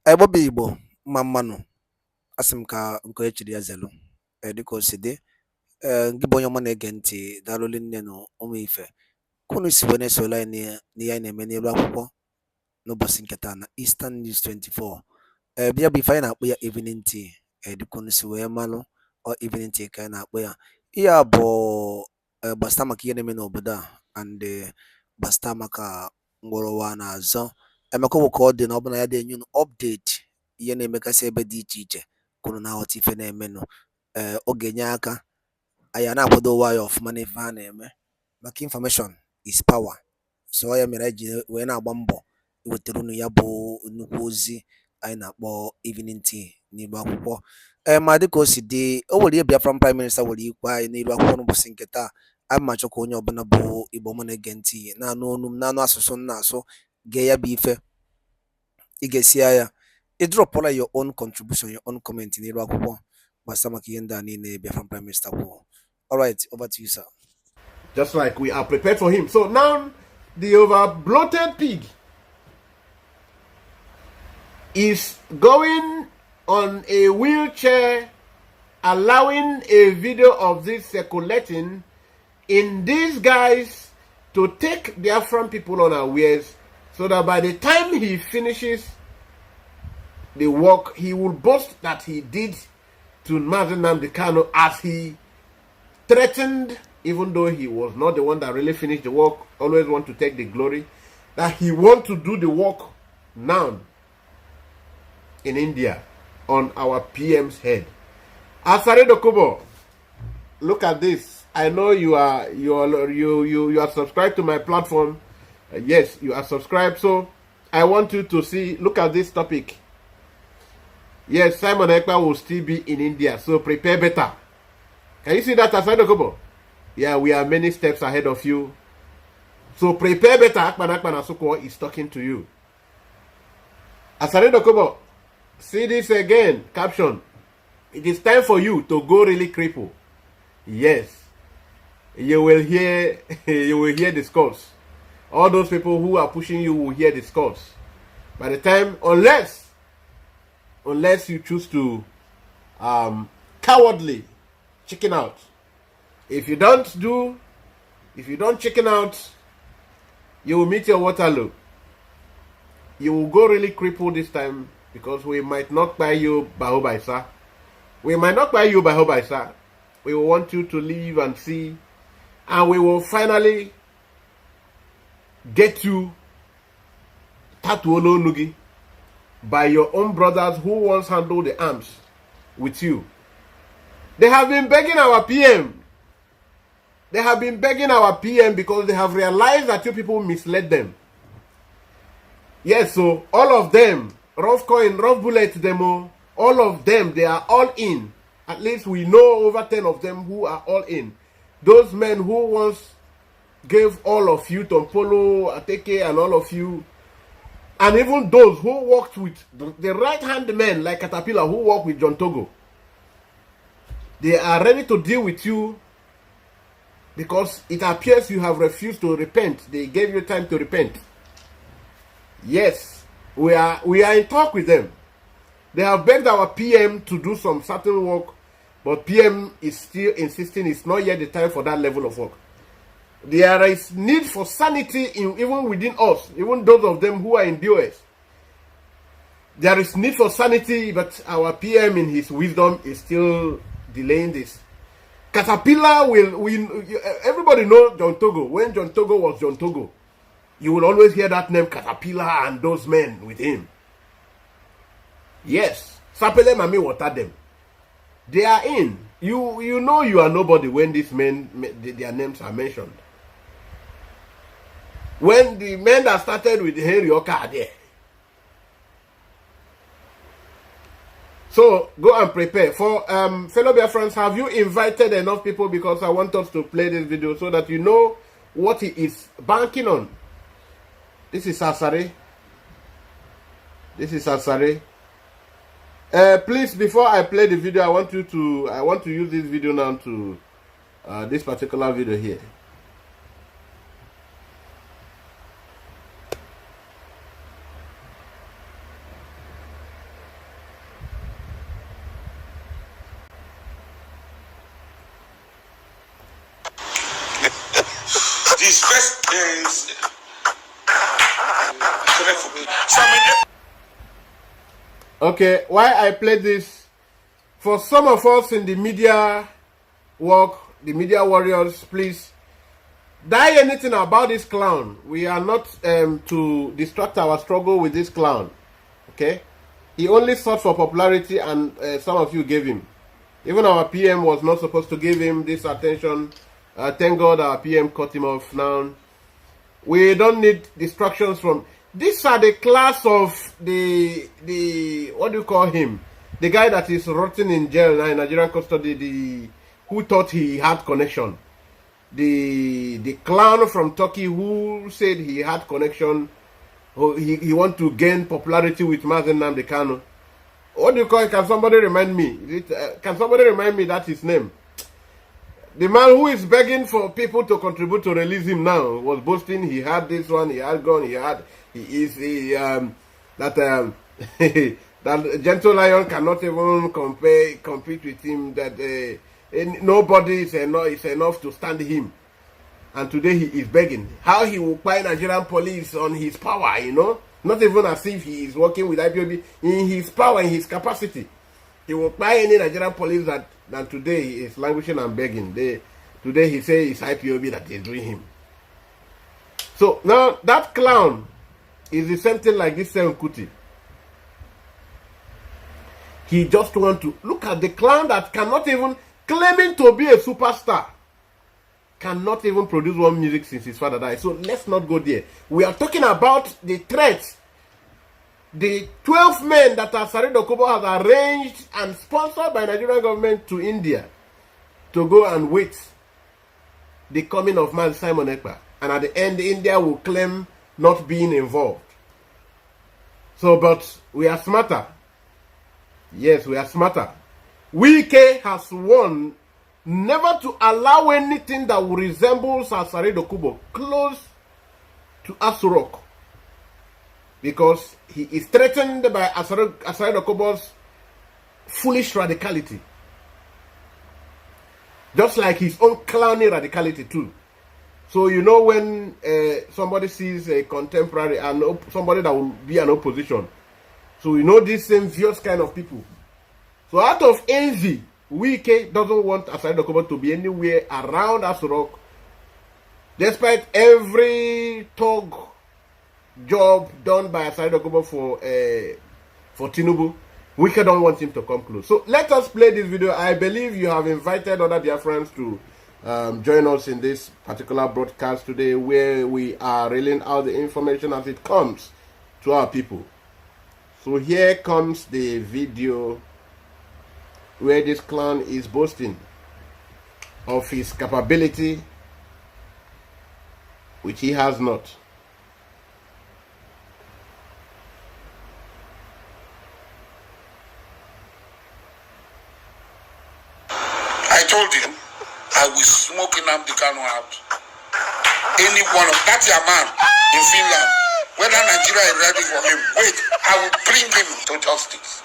Ebobi Igbo mmanụ asị m ka nke echiri ya zelu dịka o si dị gị bụ onye ọma na-ege ntị daalụli nne na ụmụ ife kunu si wee na-esola anyị n'ihe anyị na-eme n'elu akwụkwọ n'ụbọchị nke taa na Eastern News 24 bịa bụ ife anyị na-akpọ ya evening tea dịka unu si wee malụ ọ evening tea ka anyị na-akpọ ya ihe a bụ gbasịta maka ihe na-eme n'obodo a and gbasịta maka ngwụrụwa na-azọ emeka bụ ka ọ dị na ọbụla ya dị enye unu update ihe na-emegasị ebe dị iche iche kwuru na aghọta ife na-emenụ ọ ga-enye aka anyị na-akwado ụwa ya ọfụma n'ife ha na-eme maka information is power so ya mere anyị ji wee na-agba mbọ iwetara unu ya bụ nnukwu ozi anyị na-akpọ evening tea n'igbo akwụkwọ ma dịka o si dị o nwere ihe Biafran prime minista nwere ikwe anyị n'elu akwụkwọ n'ụbọchị nke taa a ma chọkwa onye ọbụla bụ igbo ọma na-ege ntị na-anụ olu m na-anụ asụsụ m na-asụ gee ya bụ ife ị ga-esi ya ịdrọpụla your own contribution your own comment n'elu akwụkwọ gbasara maka ihe ndị a niile Biafran prime minister kwuo. All right, over to you, sir. Just like we are prepared for him. So now the over bloated pig is going on a wheelchair, allowing a video of this circulating in these guys to take Biafran people unawares, so that by the time he finishes the work, he will boast that he did to Mazen Nnamdi Kanu, as he threatened, even though he was not the one that really finished the work, always want to take the glory, that he want to do the work now in India on our PM's head. Asare Dokubo, look at this. I know you are subscribed to my platform. Yes, you are subscribed. So I want you to see. Look at this topic. Yes, Simon Ekpa will still be in India, so prepare better. Can you see that, Asare Dokubo? Yeah, we are many steps ahead of you. So prepare better. Akpan Asuko is talking to you. Asare Dokubo, see this again. Caption. It is time for you to go really cripple. Yes. You will hear the scores. All those people who are pushing you will hear the scores. By the time, unless you choose to cowardly chicken out. If you don't chicken out, you will meet your Waterloo. You will go really crippled this time, because we might not buy you Baho Baisa. We might not buy you Baho Baisa. We will want you to live and see, and we will finally get you Tatuolo Nugi by your own brothers who once handled the arms with you. They have been begging our PM. They have been begging our PM because they have realized that you people misled them. Yes, so all of them, rough coin, rough bullet demo, all of them, they are all in. At least we know over 10 of them who are all in. Those men who once gave all of you, Tompolo, Ateke, and all of you, and even those who worked with the right-hand men like Caterpillar who worked with John Togo, they are ready to deal with you because it appears you have refused to repent. They gave you time to repent. Yes, we are in talk with them. They have begged our PM to do some certain work, but PM is still insisting it's not yet the time for that level of work. There is need for sanity even within us, even those of them who are in BOS. There is need for sanity, but our PM in his wisdom is still delaying this. Caterpillar everybody knows John Togo. When John Togo was John Togo, you will always hear that name, Caterpillar, and those men with him. Yes, Sapele Mami water them. They are in. You know you are nobody when these men, their names are mentioned. When the men that started with Henry Oka are there. So go and prepare. For fellow Biafrans, have you invited enough people? Because I want us to play this video so that you know what he is banking on. This is Asare. This is Asare. Please, before I play the video, I want to use this video now to this particular video here. first days. Okay, why I played this? For some of us in the media work, the media warriors, please, die anything about this clown. We are not to distract our struggle with this clown. Okay? He only sought for popularity, and some of you gave him. Even our PM was not supposed to give him this attention. Thank God our PM cut him off now. We don't need distractions from... These are the class of the what do you call him? The guy that is rotting in jail now in Nigerian custody, who thought he had connection. The clown from Turkey who said he had connection. He want to gain popularity with Mazen Nnamdi Kanu. What do you call it? Can somebody remind me? Can somebody remind me that his name? The man who is begging for people to contribute to release him now was boasting he had this one, he had gone, that Gentle Lion cannot even compete with him, that nobody is enough to stand him. And today he is begging. How he will buy Nigerian police on his power, you know? Not even as if he is working with IPOB. In his power, in his capacity, he will buy any Nigerian police that today he is languishing and begging. Today he says it's IPOB that is doing him. So now that clown is the same thing like this Seun Kuti. He just want to look at the clown that cannot even, claiming to be a superstar, cannot even produce one music since his father died. So let's not go there. We are talking about the threats. The 12 men that Asare Dokubo has arranged and sponsored by Nigerian government to India to go and wait the coming of man Simon Ekpa. And at the end, India will claim not being involved. So, but we are smarter. Yes, we are smarter. Wike has won never to allow anything that will resemble Asare Dokubo close to Asurok, because he is threatened by Asare Dokubo's foolish radicality, just like his own clowny radicality too. So you know, when somebody sees a contemporary and somebody that will be an opposition, so you know these same fierce kind of people. So out of envy, Wike doesn't want Asare Dokubo to be anywhere around Asurok, despite every thug job done by Asare Dokubo for Tinubu. Wike don't want him to come close. So let us play this video. I believe you have invited other dear friends to join us in this particular broadcast today, where we are reeling out the information as it comes to our people. So here comes the video where this clown is boasting of his capability, which he has not. I told him I will smoke Nnamdi Kanu out. Any one of that your man in Finland, whether Nigeria is ready for him, wait, I will bring him to justice.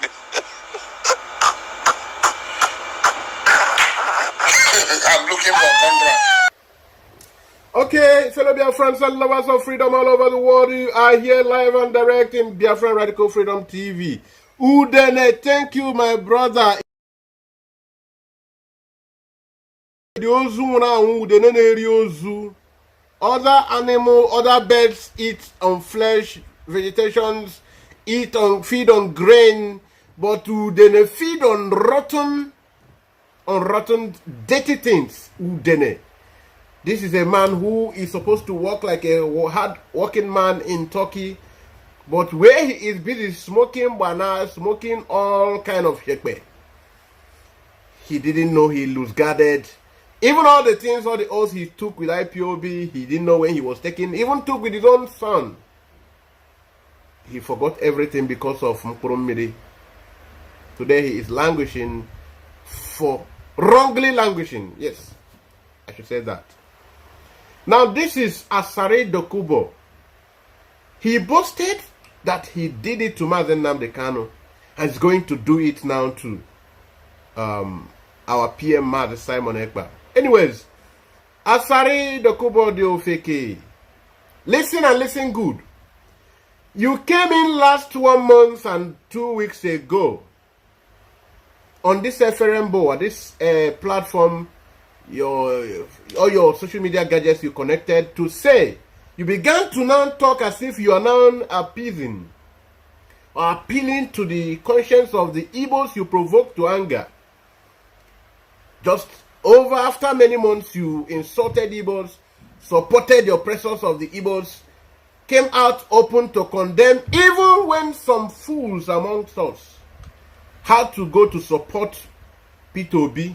I'm looking for contract. Okay, fellow Biafrans and lovers of freedom all over the world, you are here live and direct in Biafran Radical Freedom TV. Udene, thank you, my brother. Other animal, other birds eat on flesh, vegetations, feed on grain, but Udene feed on rotten, dirty things. Udene. This is a man who is supposed to work like a hard working man in Turkey, but where he is busy smoking bananas, smoking all kind of shekbe. He didn't know he loose guarded. Even all the things, all the oaths he took with IPOB, he didn't know when he was taking. Even took with his own son. He forgot everything because of Mkurumiri. Today he is languishing wrongly languishing. Yes, I should say that. Now this is Asare Dokubo. He boasted that he did it to Mazen Nnamdi Kanu and is going to do it now to our PM Mazen Simon Ekpa. Anyways, Asare Dokubo de Ofeke. Listen and listen good. You came in last 1 month and 2 weeks ago on this FRMBO, this platform, all your social media gadgets you connected to say, you began to now talk as if you are now appeasing or appealing to the conscience of the Igbos you provoked to anger. Just over after many months, you insulted Igbos, supported the oppressors of the Igbos, came out open to condemn, even when some fools amongst us had to go to support P2B,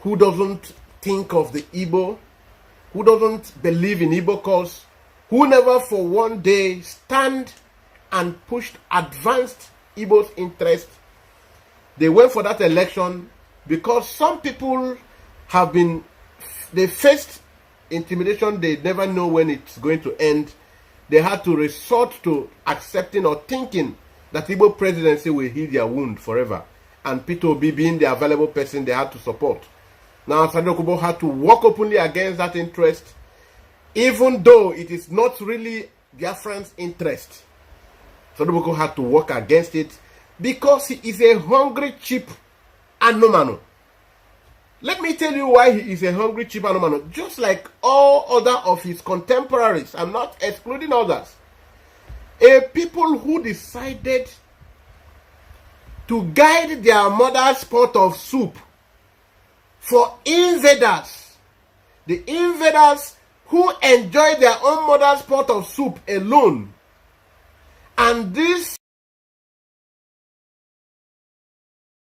who doesn't think of the Igbo, who doesn't believe in Igbo cause, who never for one day stand and pushed advanced Igbo's interest. They went for that election because some people they faced intimidation. They never know when it's going to end. They had to resort to accepting or thinking that Igbo presidency will heal their wound forever. And P2B being the available person they had to support. Now, Asari Dokubo had to walk openly against that interest, even though it is not really Biafran's interest. Sodoboko had to work against it because he is a hungry, cheap anomano. Let me tell you why he is a hungry, cheap anomano. Just like all other of his contemporaries, I'm not excluding others. A people who decided to guide their mother's pot of soup for invaders. The invaders who enjoy their own mother's pot of soup alone. And this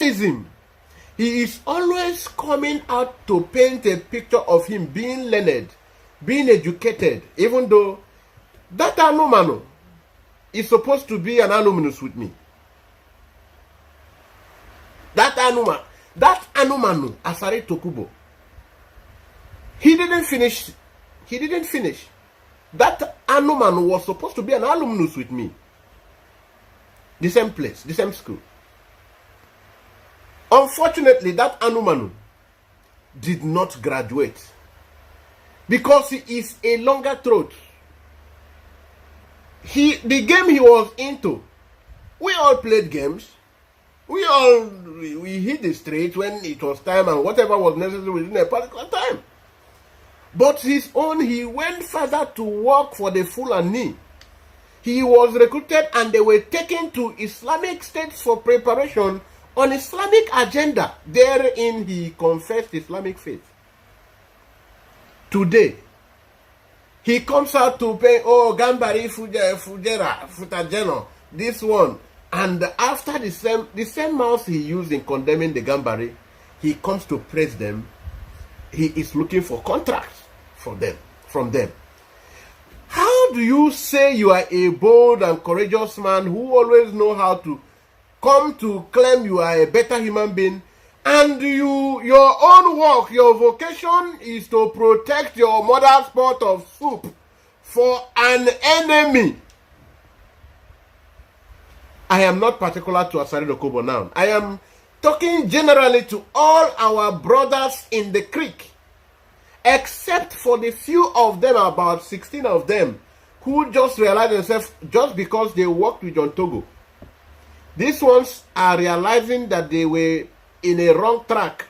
he is always coming out to paint a picture of him being learned, being educated, even though that Anumano is supposed to be an alumnus with me. That Anumanu, Asari Tokubo, he didn't finish. That Anumanu was supposed to be an alumnus with me. The same place, the same school. Unfortunately, that Anumanu did not graduate because he is a longer throat. The game he was into, we all played games. We hit the street when it was time and whatever was necessary within a particular time. But his own, he went further to work for the Fulani. He was recruited and they were taken to Islamic states for preparation on Islamic agenda. Therein he confessed Islamic faith. Today, he comes out to pay, Gambari Fujera, Futajeno, this one. And after the same mouth he used in condemning the Gambari, he comes to praise them. He is looking for contracts from them. How do you say you are a bold and courageous man who always know how to come to claim you are a better human being, and your own work, your vocation is to protect your mother's pot of soup for an enemy? I am not particular to Asari Dokubo now. I am talking generally to all our brothers in the creek, except for the few of them, about 16 of them, who just realized themselves just because they worked with John Togo. These ones are realizing that they were in a wrong track.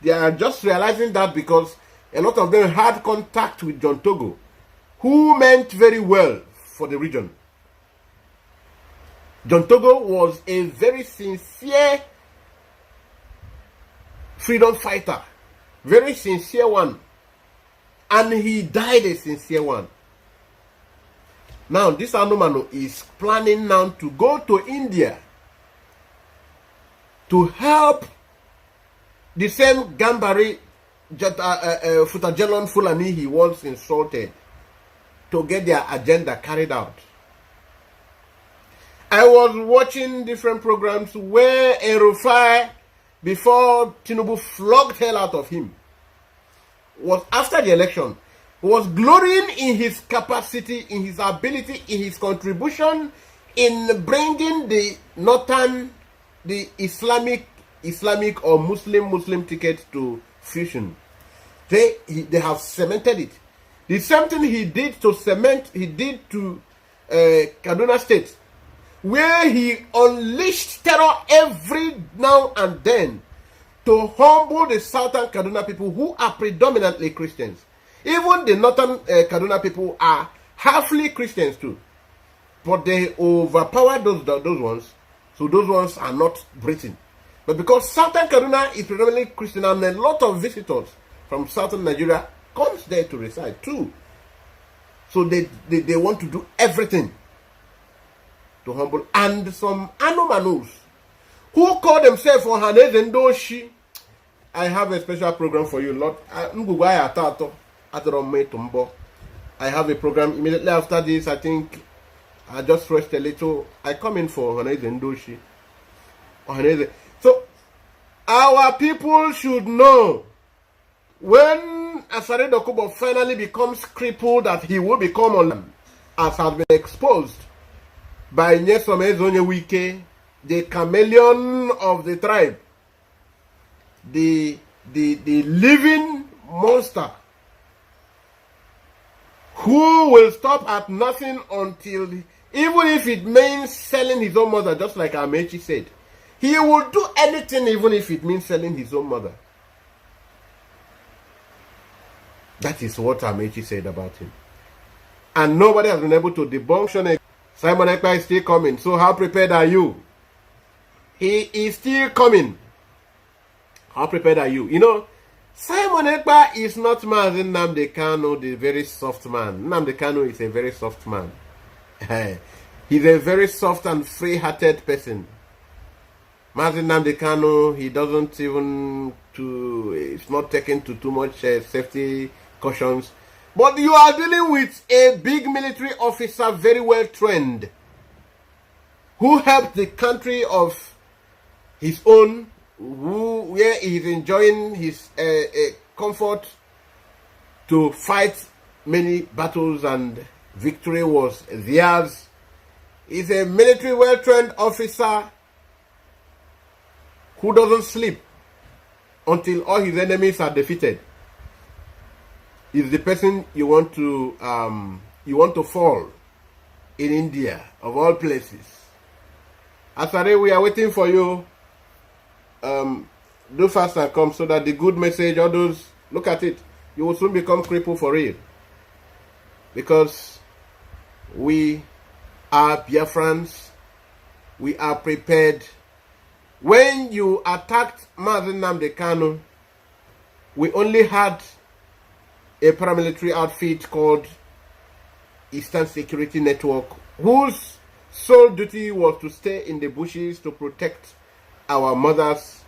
They are just realizing that because a lot of them had contact with John Togo, who meant very well for the region. John Togo was a very sincere freedom fighter. Very sincere one. And he died a sincere one. Now, this Anumano is planning now to go to India to help the same Gambari Futajelon Fulani he once insulted to get their agenda carried out. I was watching different programs where Erufai, before Tinubu flogged hell out of him, was after the election, was glorying in his capacity, in his ability, in his contribution in bringing the Islamic or Muslim ticket to fusion. They have cemented it. The same thing he did to cement, he did to Kaduna State, where he unleashed terror every now and then to humble the southern Kaduna people who are predominantly Christians. Even the northern Kaduna people are halfly Christians too. But they overpower those ones, so those ones are not breathing. But because southern Kaduna is predominantly Christian and a lot of visitors from southern Nigeria comes there to reside too. So they want to do everything to humble. And some anomalous who call themselves Ohaneze Ndoshi. I have a special program for you, Lord. I have a program immediately after this. I think I just rest a little. I come in for Ohaneze Ndoshi. So our people should know, when Asare Dokubo finally becomes crippled, that he will become on, as has been exposed by Nyesom Ezonyewike, the chameleon of the tribe, the living monster, who will stop at nothing until, even if it means selling his own mother, just like Amechi said, he will do anything even if it means selling his own mother. That is what Amechi said about him. And nobody has been able to debunk. Simon Ekpa is still coming. So how prepared are you? He is still coming. How prepared are you? You know, Simon Ekpa is not Mazi Nnamdi Kanu, the very soft man. Nnamdi Kanu is a very soft man. He's a very soft and free-hearted person. Mazi Nnamdi Kanu, he doesn't even it's not taken to too much safety cautions. But you are dealing with a big military officer, very well trained, who helped the country of his own, where he is enjoying his comfort to fight many battles, and victory was theirs. He's a military well-trained officer who doesn't sleep until all his enemies are defeated. Is the person you want to fall in India, of all places. Asare, we are waiting for you. Do fast and come, so that the good message, all those, look at it, you will soon become crippled for real. Because we are Biafrans, we are prepared. When you attacked Mazi Nnamdi Kanu, we only had a paramilitary outfit called Eastern Security Network, whose sole duty was to stay in the bushes to protect our mothers,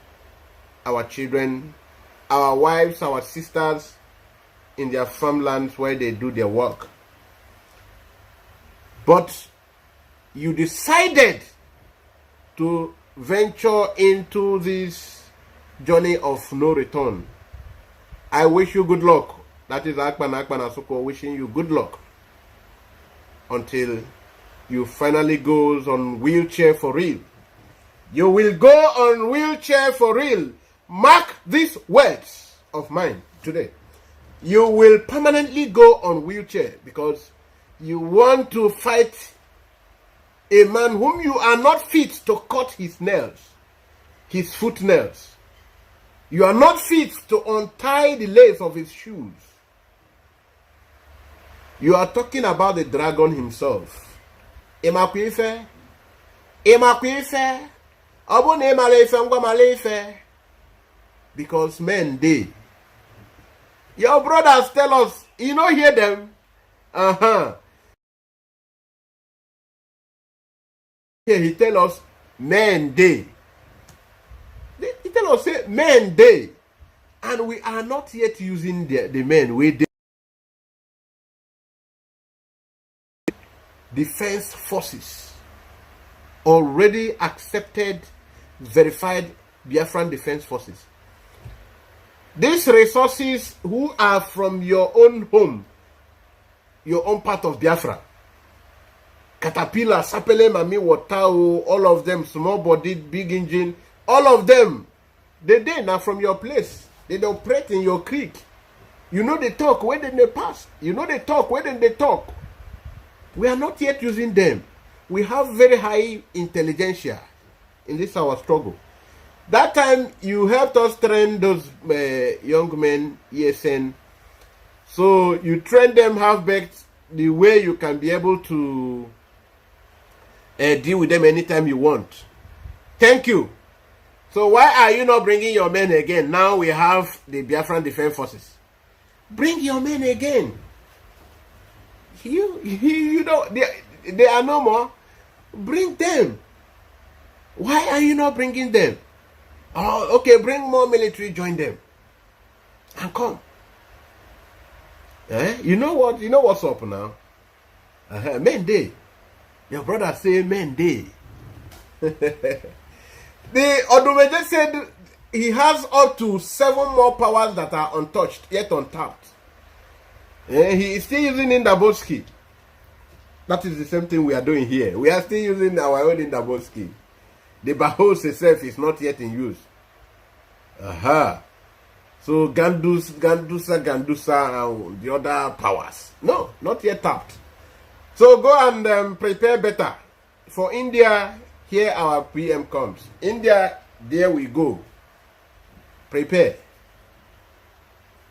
our children, our wives, our sisters in their farmlands where they do their work. But you decided to venture into this journey of no return. I wish you good luck. That is Akpan Asoko wishing you good luck until you finally goes on wheelchair for real. You will go on wheelchair for real. Mark these words of mine today. You will permanently go on wheelchair because you want to fight a man whom you are not fit to cut his nails, his foot nails. You are not fit to untie the lace of his shoes. You are talking about the dragon himself. Emakwife. Abone malefe ngwa malefe. Because men they. Your brothers tell us, you know, hear them. Here he tell us, men they. He tell us, say, men they. And we are not yet using the men. We Defense Forces already accepted, verified Biafran Defense Forces. These resources who are from your own home, your own part of Biafra, Caterpillar, Sapele, Mami, Watao, all of them, small bodied, big engine, all of them, they now from your place. They operate in your creek. You know they talk, where did they pass? You know they talk, where did they talk? We are not yet using them. We have very high intelligentsia in this our struggle. That time you helped us train those young men, ESN. So you train them half-baked the way you can be able to deal with them anytime you want. Thank you. So why are you not bringing your men again? Now we have the Biafran Defense Forces. Bring your men again. You know, they are no more. Bring them. Why are you not bringing them? Oh, okay, bring more military, join them. And come. You know what? You know what's up now? Men day. Your brother say men day. The Odumeje said he has up to 7 more powers that are untouched, yet untapped. He is still using Indaboski. That is the same thing we are doing here. We are still using our own Indaboski. The Bahos itself is not yet in use. So Gandusa, and the other powers. No, not yet tapped. So go and prepare better. For India, here our PM comes. India, there we go. Prepare.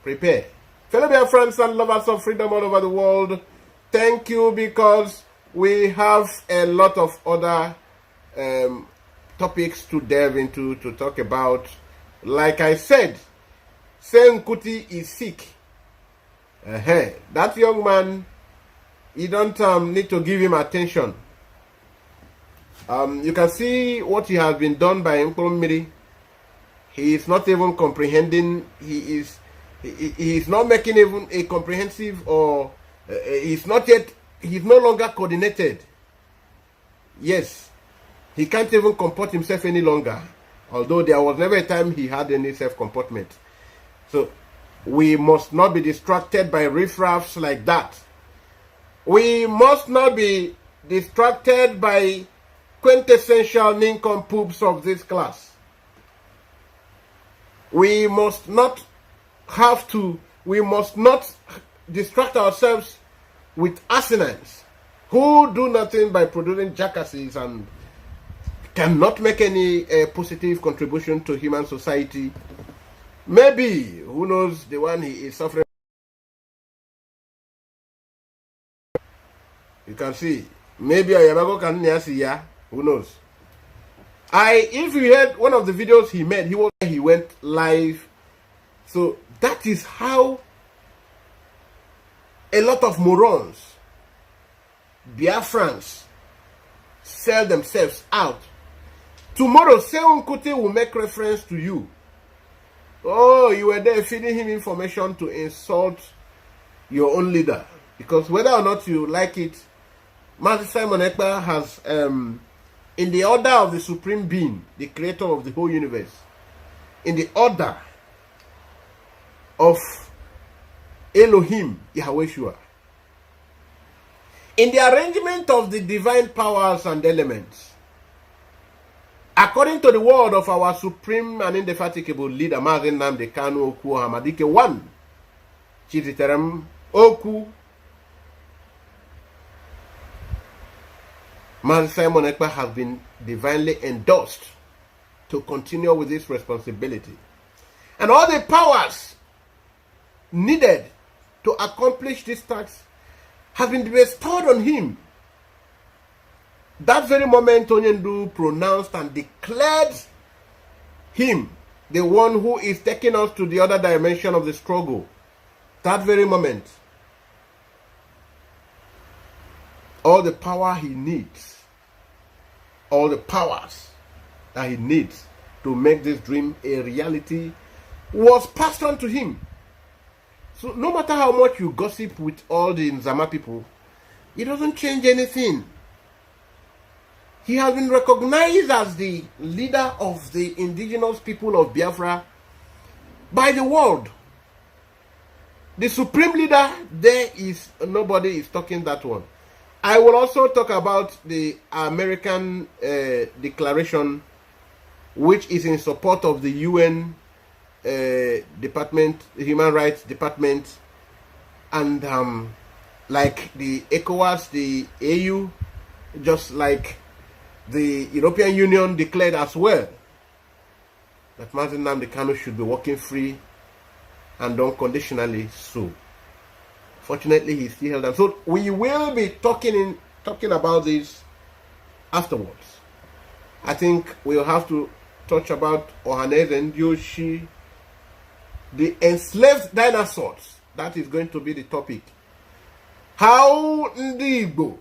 Prepare. Fellow dear friends and lovers of freedom all over the world, thank you, because we have a lot of other topics to delve into, to talk about. Like I said, Senkuti is sick. That young man, you don't need to give him attention. You can see what he has been done by Nkurumiri. He is not even comprehending. He is not making even a comprehensive, or he's no longer coordinated. Yes, he can't even comport himself any longer, although there was never a time he had any self-comportment. So we must not be distracted by riffraffs like that. We must not be distracted by quintessential nincompoops of this class. We must not distract ourselves with asinines who do nothing by producing jackasses and cannot make any positive contribution to human society. Maybe, who knows, the one he is suffering. You can see, maybe Ayabago can see ya. Who knows? If you heard one of the videos he made, he went live. So that is how a lot of morons, Biafrans, sell themselves out. Tomorrow, Seun Kuti will make reference to you. Oh, you were there feeding him information to insult your own leader. Because whether or not you like it, Master Simon Ekpa has, in the order of the Supreme Being, the creator of the whole universe, in the order of Elohim, Yahweh Shua, in the arrangement of the divine powers and elements, according to the word of our supreme and indefatigable leader, Mazen Nnamdi Kanu Oku Hamadike 1, Chiziterem Oku, Man Simon Ekpa has been divinely endorsed to continue with this responsibility. And all the powers needed to accomplish this task have been bestowed on him. That very moment, Onyendu pronounced and declared him the one who is taking us to the other dimension of the struggle. That very moment, all the power he needs, all the powers that he needs to make this dream a reality was passed on to him. So no matter how much you gossip with all the Nzama people, it doesn't change anything. He has been recognized as the leader of the indigenous people of Biafra by the world. The supreme leader, there is nobody is talking that one. I will also talk about the American declaration, which is in support of the UN department, human rights department, and like the ECOWAS, the AU, just like the European Union declared as well that Mazi Nnamdi Kanu should be walking free and unconditionally so. Fortunately, he still held on. So we will be talking about this afterwards. I think we'll have to touch about Ohaneze and Yoshi, the enslaved dinosaurs. That is going to be the topic. How Ndi Igbo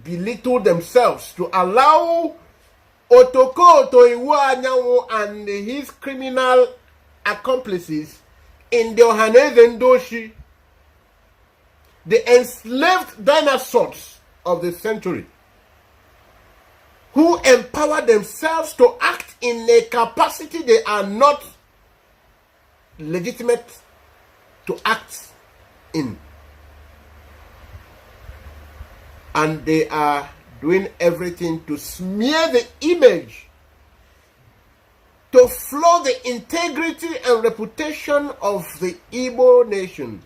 belittle themselves to allow Otoko Otoiwo Anyanwu and his criminal accomplices in the Ohaneze and Yoshi, the enslaved dinosaurs of the century, who empower themselves to act in a capacity they are not legitimate to act in. And they are doing everything to smear the image, to floor the integrity and reputation of the Igbo nation.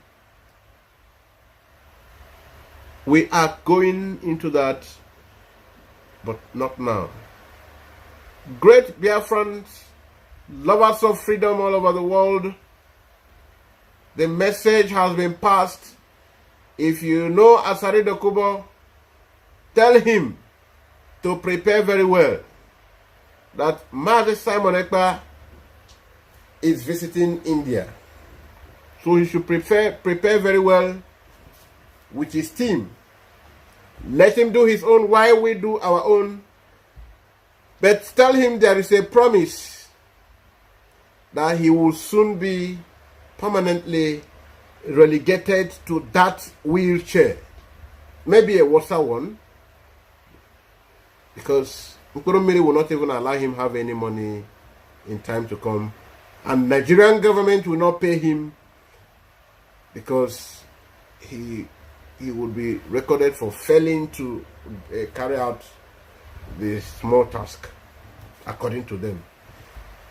We are going into that, but not now. Great Biafrans, lovers of freedom all over the world, the message has been passed. If you know Asari Dokubo, tell him to prepare very well that Mazi Simon Ekpa is visiting India. So he should prepare very well with his team. Let him do his own while we do our own. But tell him there is a promise that he will soon be permanently relegated to that wheelchair. Maybe a worse one, because Nkurumiri will not even allow him have any money in time to come. And Nigerian government will not pay him because he would be recorded for failing to carry out the small task, according to them.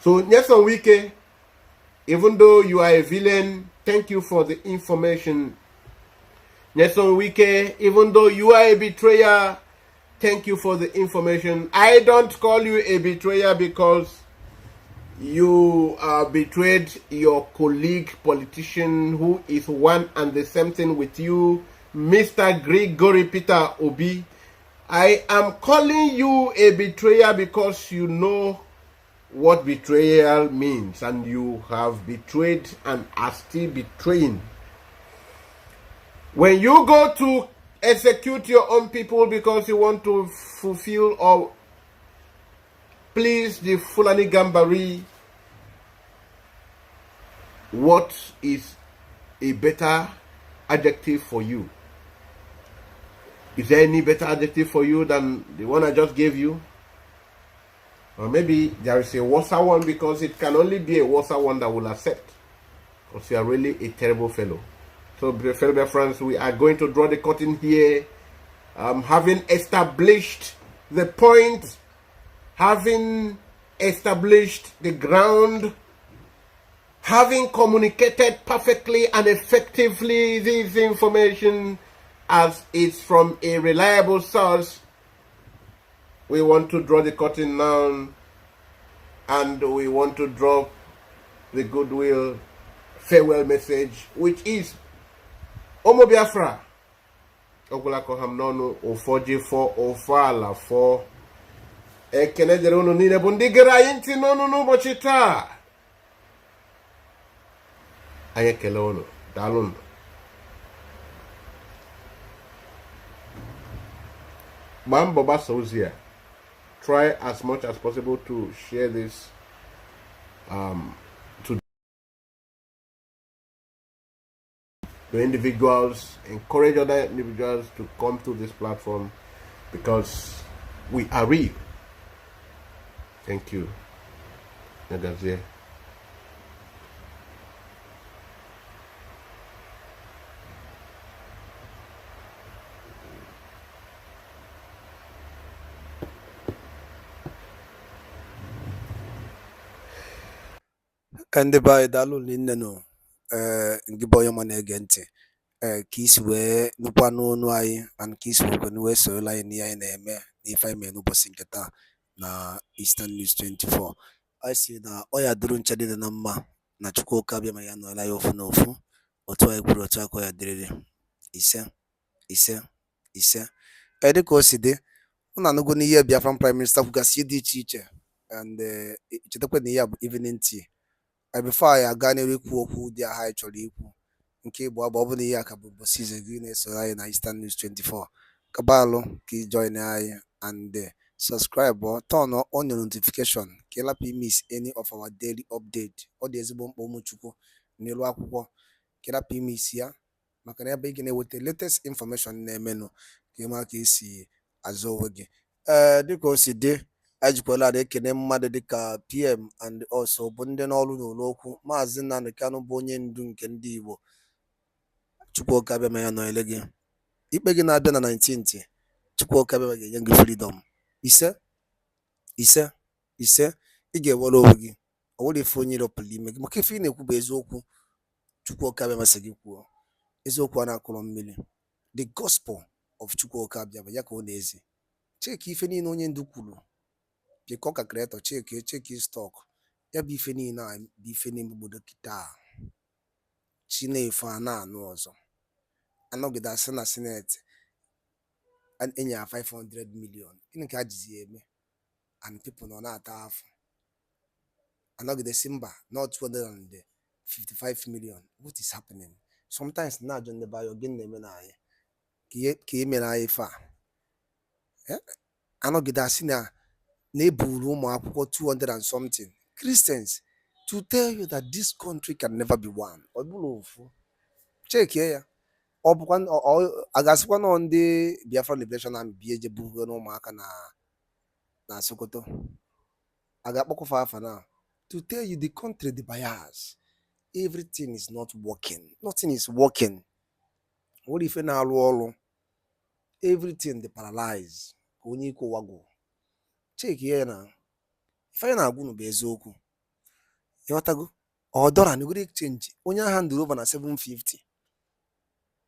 So, Nyesom Wike, even though you are a villain, thank you for the information. Nyesom Wike, even though you are a betrayer, thank you for the information. I don't call you a betrayer because you betrayed your colleague politician who is one and the same thing with you, Mr. Gregory Peter Obi. I am calling you a betrayer because you know what betrayal means, and you have betrayed and are still betraying. When you go to execute your own people because you want to fulfill or please the Fulani Gambari, what is a better adjective for you? Is there any better adjective for you than the one I just gave you? Or maybe there is a worse one, because it can only be a worse one that will accept, because you are really a terrible fellow. So, fellow friends, we are going to draw the curtain here. Having established the point, having established the ground, having communicated perfectly and effectively this information as it's from a reliable source, we want to draw the curtain down, and we want to drop the goodwill farewell message, which is Omo Biafra Ogulako Hamnono Ofoji 4 Ofala 4 Ekene dere unu niile bụ ndị gere anyị ntị n'ọnụ n'ụbọchị taa. Anyị ekele unu, daalụ. Gbaa mbọ gbasa ozi a. Try as much as possible to share this to individuals. Encourage other individuals to come to this platform, because we are real. Thank you. Nagazie. Ndị be anyị daalụ nne nụ ngị bụ onye ọma na-ege ntị ka isi wee nụkwa n'onu anyị and ka isi wee sorola anyị n'ihe anyị na-eme n'ife anyị mere n'ụbọchị nke taa na Eastern News 24. Anyị si na ọ ya dịrị ncha dị na mma na Chukwuka abịa ma ya nọọla ya ofu na ofu, otu anyị kwuru otu aka ya dịrịrị. Ise ise ise dịka o si dị, unu anụgo n'ihe Biafran Prime Minister kwugasị dị iche iche and chetakwa na ihe a bụ evening tea. Before anyị aga n'ihu ikwu okwu dị aha anyị chọrọ ikwu nke bụ ọ bụ na ihe a ka bụ ụbọchị ize gị na-esoro anyị na Eastern News 24, kabalụ ka ị join anyị and subscribe or turn on your notification ka ị lapụ miss any of our daily update. Ọ dị ezigbo mkpa ụmụchukwu n'elu akwụkwọ ka ị lapụ miss ya, maka na ebe ị ga na-eweta latest information na-emenụ ka ị mara ka esi azụ onwe gị. Dịka o si dị, anyị jikwala ada ekene mmadụ dịka PM and also bụ ndị n'ọrụ n'okwu Maazị Nnamdi Kanu bụ onye ndu nke ndị Igbo. Chukwuka abịa ma ya nọnyere gị, ikpe gị na-abịa na 19th, Chukwuka abịa ga-enye gị freedom. Ise ị ga-ewere onwe gị, ọ nwere ife onye ịrọpụrụ ime gị, maka ife ị na-ekwu bụ eziokwu. Chukwuka abịa masị gị kwuo eziokwu a na-akụrọ mmiri. The gospel of Chukwuka abịa ya ka ọ na-ezi. Cheki ife niile onye ndu kwuru, jikọ ka creator cheki stock ya bụ ife niile a bụ ife n'ime obodo kịta. Chinefe a na-anụ ọzọ anọgide asị na sineti enye ya 500 million. Gịnị ka a jizi eme? And people nọ na-ata afọ anọgide si mba not 255 million. What is happening? Sometimes na-ajụ ndị bayo gịnị na-eme na anyị ka e mere anyị ife a. Anọgide asị na-eburu ụmụ akwụkwọ 200 and something Christians to tell you that this country can never be one. Ọ bụrụ ofu, chekie ya. Ọ bụkwa a ga-asịkwa nọ ndị Biafra Liberation Army bie je bugo n'ụmụaka na Sokoto, a ga-akpọkọfa afa na to tell you the country the bias, everything is not working, nothing is working. Nwere ife na-alụ ọrụ, everything dị paralyzed ka onye ike ụwa gwụ. Chekie ya na ife anyị na-agwụ bụ eziokwu. Ịghọtago? $1 na good exchange onye ahụ ndụrụ over na 750.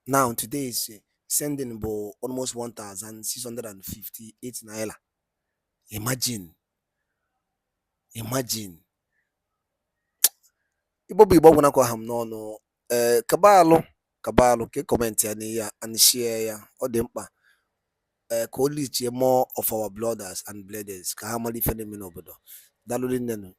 Now today is sending bụ almost 1,658 naira. Imagine Igbo bụ Igbo ọgwụ nakọ ha m n'ọnụ. Kabalụ ka kọmentị ya n'ihe and share ya, ọ dị mkpa ka o lichie more of our blooders and bleeders ka ha mara ife na-eme n'obodo. Daalụ nne nụ.